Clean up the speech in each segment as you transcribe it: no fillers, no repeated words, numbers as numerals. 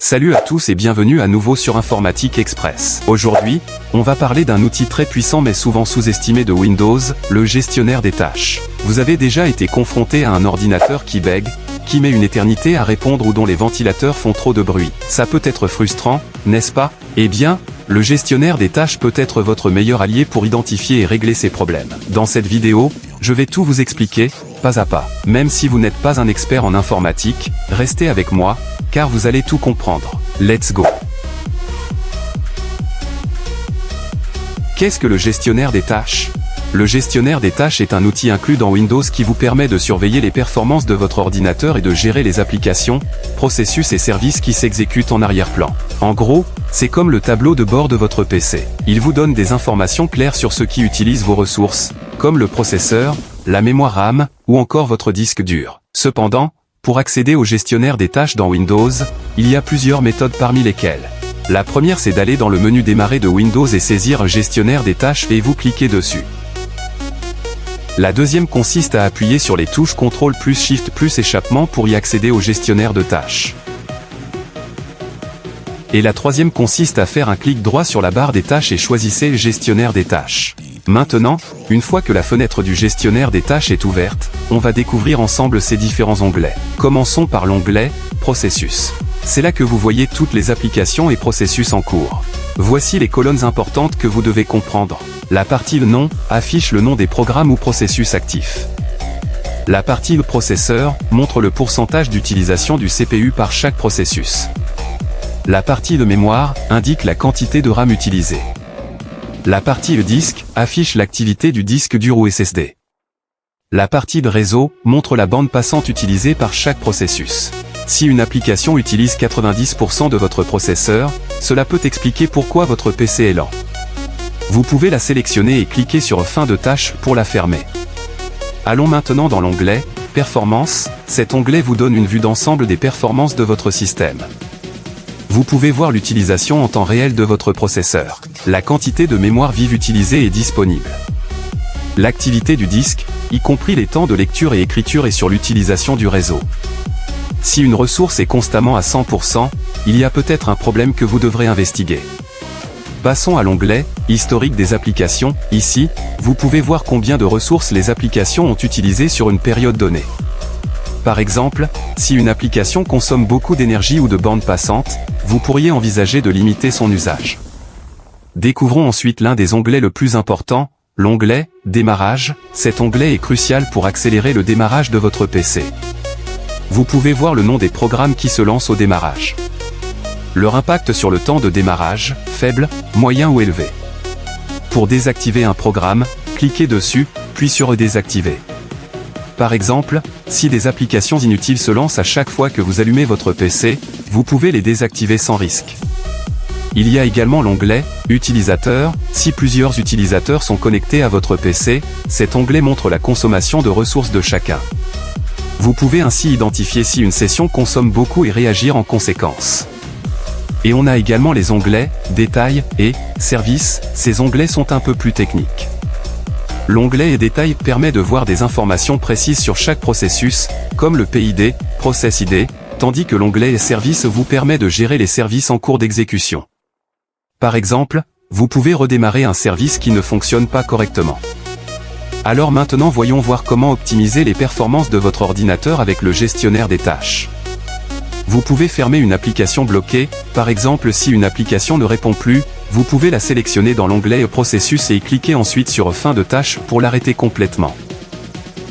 Salut à tous et bienvenue à nouveau sur Informatique Express. Aujourd'hui, on va parler d'un outil très puissant mais souvent sous-estimé de Windows, le gestionnaire des tâches. Vous avez déjà été confronté à un ordinateur qui bègue, qui met une éternité à répondre ou dont les ventilateurs font trop de bruit. Ça peut être frustrant, n'est-ce pas? Eh bien, le gestionnaire des tâches peut être votre meilleur allié pour identifier et régler ces problèmes. Dans cette vidéo, je vais tout vous expliquer, pas à pas. Même si vous n'êtes pas un expert en informatique, restez avec moi, car vous allez tout comprendre. Let's go! Qu'est-ce que le gestionnaire des tâches? Le gestionnaire des tâches est un outil inclus dans Windows qui vous permet de surveiller les performances de votre ordinateur et de gérer les applications, processus et services qui s'exécutent en arrière-plan. En gros, c'est comme le tableau de bord de votre PC. Il vous donne des informations claires sur ceux qui utilisent vos ressources, comme le processeur, la mémoire RAM, ou encore votre disque dur. Cependant, pour accéder au gestionnaire des tâches dans Windows, il y a plusieurs méthodes parmi lesquelles. La première, c'est d'aller dans le menu Démarrer de Windows et saisir un gestionnaire des tâches et vous cliquez dessus. La deuxième consiste à appuyer sur les touches CTRL plus SHIFT plus échappement pour y accéder au gestionnaire de tâches. Et la troisième consiste à faire un clic droit sur la barre des tâches et choisissez le gestionnaire des tâches. Maintenant, une fois que la fenêtre du gestionnaire des tâches est ouverte, on va découvrir ensemble ces différents onglets. Commençons par l'onglet « Processus ». C'est là que vous voyez toutes les applications et processus en cours. Voici les colonnes importantes que vous devez comprendre. La partie « Nom » affiche le nom des programmes ou processus actifs. La partie « Processeur » montre le pourcentage d'utilisation du CPU par chaque processus. La partie « Mémoire » indique la quantité de RAM utilisée. La partie « Disque » affiche l'activité du disque dur ou SSD. La partie « Réseau » montre la bande passante utilisée par chaque processus. Si une application utilise 90% de votre processeur, cela peut expliquer pourquoi votre PC est lent. Vous pouvez la sélectionner et cliquer sur Fin de tâche pour la fermer. Allons maintenant dans l'onglet « Performance ». Cet onglet vous donne une vue d'ensemble des performances de votre système. Vous pouvez voir l'utilisation en temps réel de votre processeur. La quantité de mémoire vive utilisée est disponible. L'activité du disque, y compris les temps de lecture et écriture et sur l'utilisation du réseau. Si une ressource est constamment à 100%, il y a peut-être un problème que vous devrez investiguer. Passons à l'onglet « Historique des applications ». Ici, vous pouvez voir combien de ressources les applications ont utilisées sur une période donnée. Par exemple, si une application consomme beaucoup d'énergie ou de bande passante, vous pourriez envisager de limiter son usage. Découvrons ensuite l'un des onglets le plus important, l'onglet « Démarrage ». Cet onglet est crucial pour accélérer le démarrage de votre PC. Vous pouvez voir le nom des programmes qui se lancent au démarrage. Leur impact sur le temps de démarrage, faible, moyen ou élevé. Pour désactiver un programme, cliquez dessus, puis sur Désactiver. Par exemple, si des applications inutiles se lancent à chaque fois que vous allumez votre PC, vous pouvez les désactiver sans risque. Il y a également l'onglet « Utilisateurs ». Si plusieurs utilisateurs sont connectés à votre PC, cet onglet montre la consommation de ressources de chacun. Vous pouvez ainsi identifier si une session consomme beaucoup et réagir en conséquence. Et on a également les onglets « Détails » et « Services ». Ces onglets sont un peu plus techniques. L'onglet « Détails » permet de voir des informations précises sur chaque processus, comme le PID, Process ID, tandis que l'onglet « Services » vous permet de gérer les services en cours d'exécution. Par exemple, vous pouvez redémarrer un service qui ne fonctionne pas correctement. Alors maintenant voyons voir comment optimiser les performances de votre ordinateur avec le gestionnaire des tâches. Vous pouvez fermer une application bloquée, par exemple si une application ne répond plus, vous pouvez la sélectionner dans l'onglet Processus et cliquer ensuite sur Fin de tâche pour l'arrêter complètement.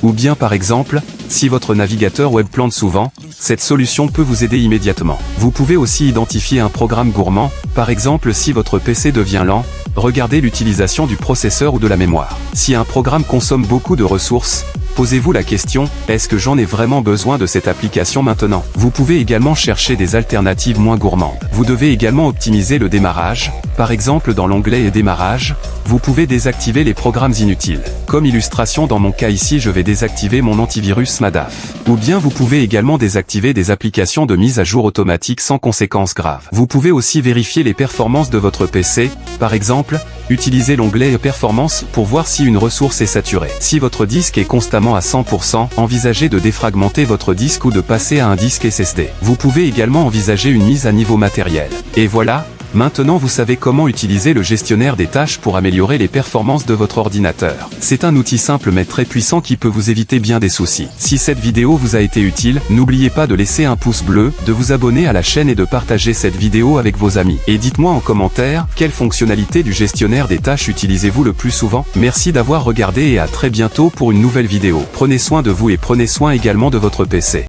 Ou bien par exemple, si votre navigateur web plante souvent, cette solution peut vous aider immédiatement. Vous pouvez aussi identifier un programme gourmand, par exemple si votre PC devient lent, regardez l'utilisation du processeur ou de la mémoire. Si un programme consomme beaucoup de ressources, posez-vous la question, est-ce que j'en ai vraiment besoin de cette application maintenant? Vous pouvez également chercher des alternatives moins gourmandes. Vous devez également optimiser le démarrage, par exemple dans l'onglet Démarrage, vous pouvez désactiver les programmes inutiles. Comme illustration dans mon cas ici je vais désactiver mon antivirus MADAF. Ou bien vous pouvez également désactiver des applications de mise à jour automatique sans conséquences graves. Vous pouvez aussi vérifier les performances de votre PC, par exemple, utilisez l'onglet Performance pour voir si une ressource est saturée. Si votre disque est constamment à 100%, envisagez de défragmenter votre disque ou de passer à un disque SSD. Vous pouvez également envisager une mise à niveau matériel. Et voilà, maintenant vous savez comment utiliser le gestionnaire des tâches pour améliorer les performances de votre ordinateur. C'est un outil simple mais très puissant qui peut vous éviter bien des soucis. Si cette vidéo vous a été utile, n'oubliez pas de laisser un pouce bleu, de vous abonner à la chaîne et de partager cette vidéo avec vos amis. Et dites-moi en commentaire, quelle fonctionnalité du gestionnaire des tâches utilisez-vous le plus souvent? Merci d'avoir regardé et à très bientôt pour une nouvelle vidéo. Prenez soin de vous et prenez soin également de votre PC.